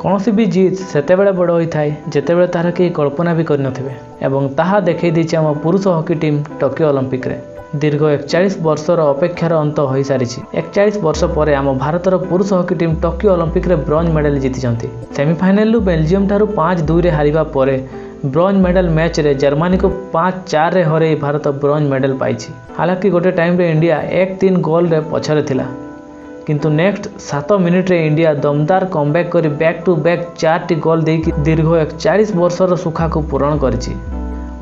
कौन भी जीत सेतेबेले बड़ होता है जितेबले तार कई कल्पना भी करनथिबे एवं ताहा देखै दैछि आम पुरुष हॉकी टीम टोक्यो ओलंपिक रे। दीर्घ 41 वर्षर अपेक्षार अंत हो सारी। 41 वर्ष पर आम भारतर पुरुष हॉकी टीम टोक्यो ओलंपिक रे ब्रोंज मेडल जीति। सेमिफाइनल बेल्जियम ठारू 5-2 रे हारिबा परे ब्रोंज मेडल मैच रे जर्मनी को 5-4 रे हरे भारत ब्रोंज मेडल पाइछि। हालांकि गोटे टाइम रे इंडिया 1-3 गोल रे पछरे थिला, किंतु नेक्स्ट 7 मिनिट रे इंडिया दमदार कमबैक करी बैक टू बैक 4टी गोल देकी दीर्घ 41 वर्षर सुखा को पूरण करिछि।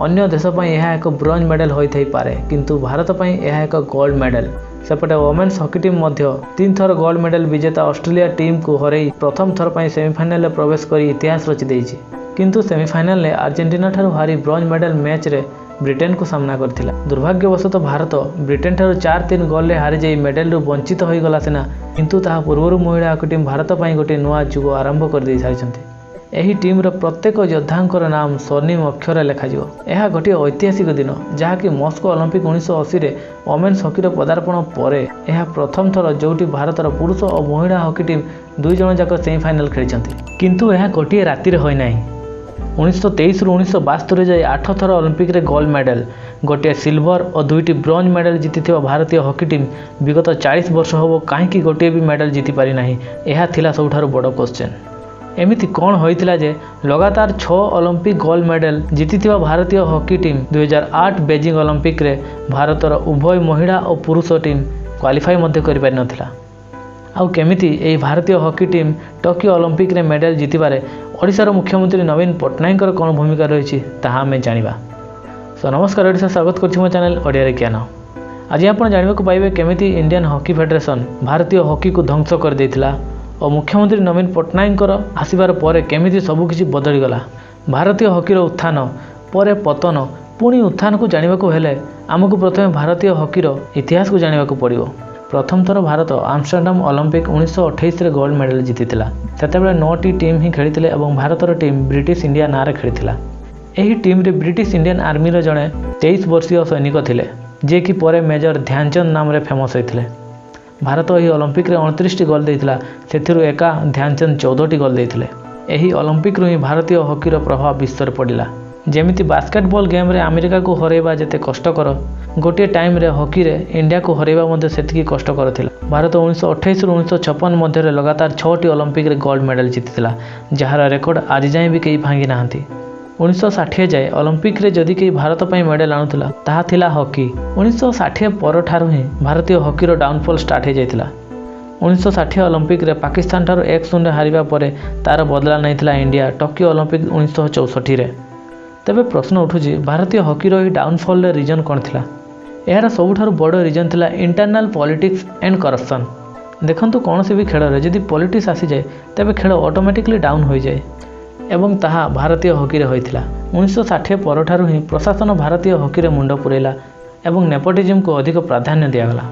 अन्य देश पई यह एक ब्रोंज मेडल होई पारे, किंतु भारत पई यह एक गोल्ड मेडल। सेपटे वोमेन्स हॉकी टीम मध्य 3 थर गोल्ड मेडल विजेता ऑस्ट्रेलिया टीम को हरई प्रथम थर पई सेमीफाइनल प्रवेश करी इतिहास रचि देइछि। किंतु सेमीफाइनल ने अर्जेंटीना ठारू हारी ब्रोंज मेडल मैच रे ब्रिटेन को सामना करथिला। दुर्भाग्यवशतः भारत ब्रिटेन ठारू 4-3 गोल रे हारि जाई मेडल रु वंचित होई गला सिना, किंतु ताहा पूर्वरु महिला हॉकी टीम भारत पई गोटे नुआ जुग आरंभ कर दै सारिछन्ति। एही टीम रो प्रत्येक योद्धांकर नाम स्वर्णिम अक्षर लेखाजिवो। यह गोटे ऐतिहासिक दिन जहाँकि मस्को ओलंपिक 1980 रे वोमेन्स हॉकी पदार्पण पर यह प्रथम थर जोटी भारतर पुरुष और महिला हॉकी टीम 2 जन जाक सेमीफाइनल खेली, किंतु यह गोटे राति रे होई नाही। 1923 रु 1972 जाए 8 थर ओलंपिक रे गोल्ड मेडल, गोटे सिल्वर और 2टी ब्रोंज मेडल जीति भारतीय हॉकी टीम विगत 40 वर्ष हम कहीं गोटे भी मेडल जीति पारि नाही। यह थिला सबुठारु बड़ क्वेश्चन। एमिति कौन होइतिला जे लगातार 6 ओलंपिक गोल्ड मेडल जीति भारतीय हॉकी टीम 2008 बेजिंग ओलंपिक रे भारतर उभय महिला और पुरुष टीम क्वालिफाई मध्य करि पारि नथिला। आउ केमिति एही भारतीय हॉकी टीम टोक्यो ओलंपिक रे मेडल जीतिबारे ओडिशार मुख्यमंत्री नवीन पट्टनायक कौन भूमिका रही ताहा आमे जानिबा। सो नमस्कार, ओडिशा स्वागत करछि मो चैनल ओडिया रे ज्ञान। आज आपण जानिबा को पाइबे केमिति इंडियन हॉकी फेडरेशन भारतीय हॉकी को ध्वंस कर देथिला और मुख्यमंत्री नवीन पट्टनायक आसिबार परे केमिति सबु किछि बदली गला। भारतीय हॉकी रो उत्थान परे पतन पुणी उत्थान को जानिबा को हेले आमको प्रथमे भारतीय हॉकी रो इतिहास को जानिबा को पड़िबो। प्रथम थर भारत आम्स्टरडाम ओलंपिक 1928 रे गोल्ड मेडल जीतिला। सेतेबेले 9टी टीम ही खेलिथिले एवं भारतर टीम ब्रिटिश इंडिया नाँ रे खेलिथिला। एही टीम रे ब्रिटिश इंडियन आर्मी रो जणे 23 वर्षीय सैनिक थिले, जे कि परे मेजर ध्यानचंद नाम रे फेमस होइथिले। भारत एही ओलंपिक रे 29टी गोल देइथिला, सेथिरु एका ध्यानचंद 14टी गोल देइथिले। एही ओलंपिक रु ही भारतीय हॉकी रो प्रभाव विश्व रे पड़िला। जेमिति बास्केटबॉल गेम रे अमेरिका को हरैबा जेते कष्टकर, गोटे टाइम रे हॉकी रे इंडिया को हरैबा मध्ये सेतिकी कष्टकर थिला। भारत 1928 रु 1956 मध्ये लगातार 6टी ओलंपिक रे गोल्ड मेडल जीतिथिला, जहार रेकर्ड आज जाए भी कई भांगी नाहंती। 1960 जाए ओलंपिक रे जदि कई भारत पई मेडल आनुथिला ताहा थिला हॉकी। 1960 पर ठारू ही भारतीय हॉकी रो डाउनफॉल स्टार्ट हो जाइथिला। 1960 ओलंपिक रे पाकिस्तान ठारू 1-0 हारिबा परे तार बदला नैथिला इंडिया टोक्यो ओलंपिक 1964 रे। तेबे प्रश्न उठुची भारतीय हॉकी रो डाउनफॉल रे रीजन कौन थिला? यार सबुठारु बड़ रीजन थिला इंटरनल पॉलिटिक्स एंड करप्शन। देखंतु कौन से भी खेल रे जदि पॉलिटिक्स आसी जाए तेबे खेल ऑटोमेटिकली डाउन हो जाए, एवं ताहा भारतीय हॉकी रे होइथिला। 1960 पर ठारू ही प्रशासन भारतीय हॉकी रे मुंड पुरैला एवं नेपोटिज्म को अधिक प्राधान्य दियागला,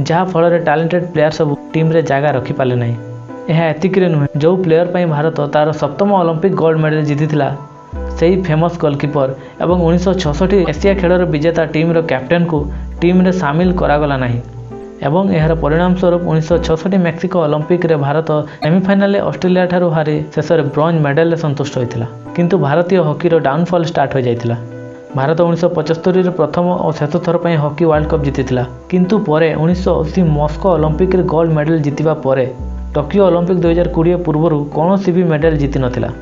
जहाँ फल रे टैलेंटेड प्लेयर सब टीम रे जगह रखि पाले नहीं। यह एतिक रे नुहे जो प्लेयर पई भारत तार 7म ओलंपिक गोल्ड मेडल जीतिथिला सेही फेमस गोलकीपर एवं 1966 एशिया खेलर विजेता टीम रो कैप्टेन को टीम रे शामिल करागला नहीं। एवं यार परिणाम स्वरूप 1966 मेक्सिको ओलंपिक रे भारत सेमीफाइनल ऑस्ट्रेलिया ठारू हारी शेष में ब्रोंज मेडल संतुष्ट होइथिला, किंतु भारतीय हॉकी रो डाउनफॉल स्टार्ट हो जाइथिला। भारत 1975 रे प्रथम और शेष थर पई हॉकी वर्ल्ड कप जीतिथिला, किंतु परे 1980 मस्को ओलंपिक रे गोल्ड मेडल जीतिबा परे टोक्यो ओलंपिक 2020 पूर्वरु कौनसी भी मेडल जीति नथिला।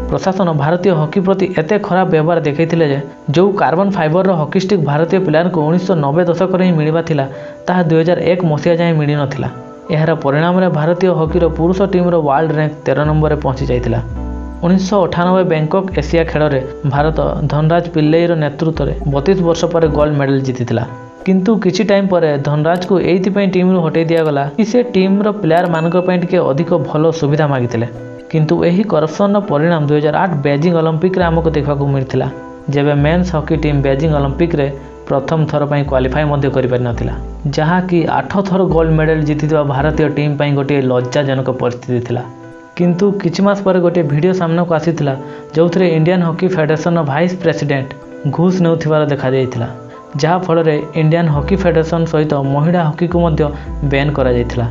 प्रशासन भारतीय हॉकी प्रति एते खराब व्यवहार देखैथिले जे जो कार्बन फाइबर रो हॉकी स्टिक भारतीय प्लेयर को 1990 दशक रे ही मिलिबा थिला ताहा 2001 मसिया जाए मिली नथिला। एहार परिणाम रे भारतीय हॉकी रो पुरुष टीम रो वर्ल्ड रैंक 13 नंबर रे पहुंची जाइथिला। 1998 बैंकॉक एशिया खेल रे भारत धनराज पिल्लई रो नेतृत्व रे 32 वर्ष पर गोल्ड मेडल जीतिथिला, किंतु किछि टाइम पर धनराज को एइथि पई टीम रो हटै दिया गला कि से टीम रो प्लेयर मानक पई टिके अधिक भलो सुविधा मागिथिले। किंतु एही करप्शन परिणाम 2008 बेजिंग ओलंपिक रे हमको देखा मिलता, जेबे men's hockey team Beijing Olympic रे प्रथम थर पई क्वालिफाई मध्य करि पारि नथिला, जहाँ कि 8 थर गोल्ड मेडल जीतिथिबा भारतीय टीम पई गोटे लज्जाजनक परिस्थिति थिला। किंतु किछि मास पर गोटे वीडियो सामना को आसीथिला जोथरे Indian hockey federation vice president घूस नेउथिबार देखा जाइथिला, जहाँ फल इंडियन हॉकी फेडरेशन सहित महिला हॉकी को मध्य बैन करा जायथिला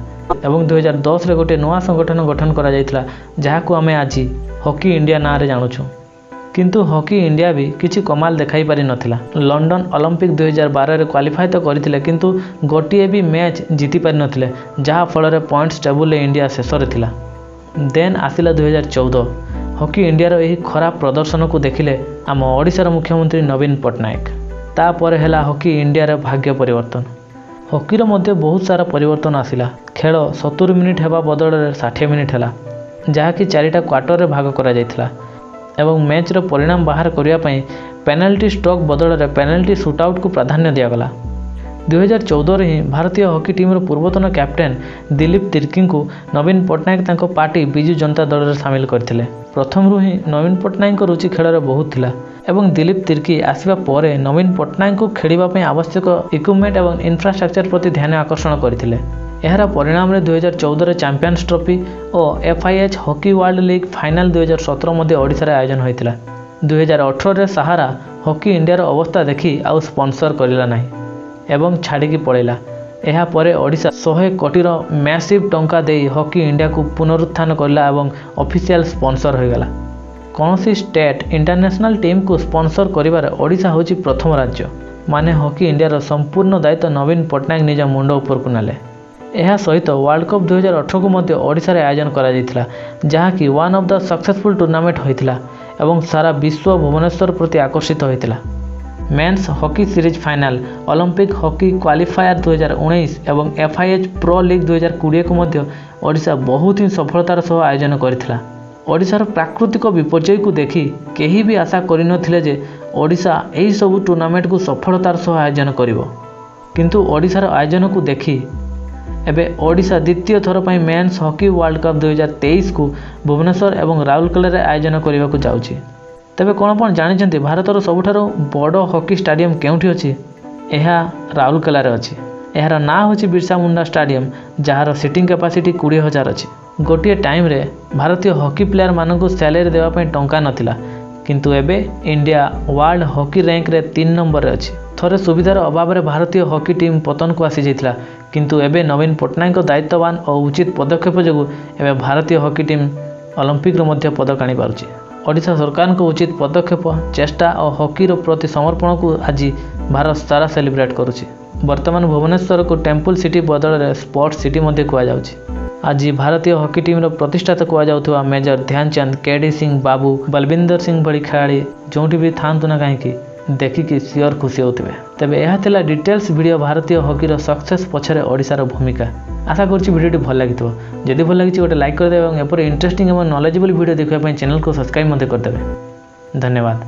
एवं 2010 रे गोटे नवा संगठन गठन करा जायथिला जहाको आमे आज हॉकी इंडिया नाँ रे जानुछु। किंतु हॉकी इंडिया भी किछि कमाल देखाई पारि नथिला। लंडन ओलंपिक 2012 रे क्वालिफाई तो करथिले किंतु गोटिए भी मैच जीति पारि नथिले जहाँ फल पॉइंट्स टेबुल रे इंडिया शेष रे थिला। देन आसिला 2014 हॉकी इंडिया रो एही खराब प्रदर्शन को देखिले आम ओडिशार मुख्यमंत्री नवीन पट्टनायक। तापर हैला हॉकी इंडिया रे भाग्य परिवर्तन। हॉकी रो मध्य बहुत सारा परिवर्तन आसिला। खेल 70 मिनिट हेबा बदल 60 मिनिट हैला जहाँकि 4टा क्वार्टर रे भाग करा जायथिला एवं मैच रो परिणाम बाहर करिया पई पेनल्टी स्ट्रोक बदल रे पेनल्टी शूटआउट को प्राधान्य दिया गला। 2014 रे ही भारतीय हॉकी टीम रो पूर्वतन कैप्टेन दिलीप तिर्की को नवीन पट्टनायक तांको पार्टी बिजू जनता दल रे शामिल करथिले। प्रथम रु ही नवीन पट्टनायक रुचि खेल रे बहुत थिला एवं दिलीप तिर्की आसिबा परे नवीन पट्टनायक को खेलिबा पई आवश्यक इक्विपमेंट एवं इंफ्रास्ट्रक्चर प्रति ध्यान आकर्षण करथिले। एहार परिणाम रे 2014 रे चैंपियंस ट्रॉफी और FIH hockey world league final 2017 मध्ये ओडिशा रे आयोजन होइतिला। 2018 रे सहारा हॉकी इंडिया रो अवस्था देखि आउ स्पॉन्सर करिला नाही एवं छाड़ी की पड़ेला। एहा परे ओडिशा 100 कोटी रो मैसिव टंका देई हॉकी इंडिया को पुनरुत्थान करला एवं ऑफिशियल स्पॉन्सर हो गला। कौनसी स्टेट इंटरनेशनल टीम को स्पॉन्सर करिवार ओडिशा होची प्रथम राज्य। माने हॉकी इंडिया रो संपूर्ण दायित्व नवीन पट्टनायक निज मुंड ऊपर को नेले। एहा सहित वर्ल्ड कप 2018 को मध्य ओडिशा रे आयोजन करा जायथिला जहाँकि one of the successful tournament होइतिला एवं सारा विश्व भुवनेश्वर प्रति आकर्षित होइतिला। Men's hockey series final Olympic hockey qualifier 2019 एवं FIH प्रो लीग 2020 को मध्य ओडिशा बहुत ही सफलतार सह आयोजन करथिला। ओडिशार प्राकृतिक विपर्यय को देखि केही भी आशा करिनथिले जे ओडिशा एही सब टूर्नामेंट को सफलतार सह आयोजन करिवो। किंतु ओडिशार आयोजन को देखि एबे ओडिशा द्वितीय थर पई मेंस हॉकी वर्ल्ड कप 2023 को भुवनेश्वर एवं राउरकेला रे आयोजन करबा को जाउछि। तबे कोन जानिछन्ति भारतर सबुठारो बड़ हॉकी स्टेडियम केउठी अछि? एहा राउरकेला रे अछि। एहार ना होछि बिरसा मुंडा स्टेडियम जहार सीटिंग कैपेसिटी 20,000 अछि। गोटिए टाइम रे भारतीय हॉकी प्लेयर मानकु सैलरी देवा पई टंका नथिला किंतु एबे इंडिया वर्ल्ड हॉकी रैंक रे 3 नंबर रे अछि। थरे सुविधार अभाव रे भारतीय हॉकी टीम पतन को आसी जाइथिला किंतु एबे नवीन पट्टनायक दायित्ववान और उचित पदक्षेप जोगु एबे भारतीय हॉकी टीम ओलंपिक रो मध्य पदक आनी पारुछि। ओडिशा सरकार को उचित पदक्षेप चेष्टा और हॉकी रो प्रति समर्पण को आज भारत सारा सेलिब्रेट करुछि। वर्तमान भुवनेश्वर को टेम्पल सिटी बदल रे स्पोर्ट्स सिटी मध्य कुआ जाउछि। आज भारतीय हॉकी टीम रो प्रतिष्ठाता कुआ जाउथुवा मेजर ध्यानचंद, KD सिंह, बाबू, बलविंदर सिंह भली खेलाड़ी जोंठी भी थांतु ना काहेकि देखिकी सियोर खुशी होते। तेबे यह थिला डिटेल्स वीडियो भारतीय हॉकी रो सक्सेस पछरे ओडिशार भूमिका। आशा करछि वीडियोटी भल लागितो। जदि भल लागिछि गोटे लाइक कर देबे एवं एपर इंटरेस्टिंग एवं नॉलेजेबल वीडियो देखिबा पई चैनल को सब्सक्राइब मते कर देबे। धन्यवाद।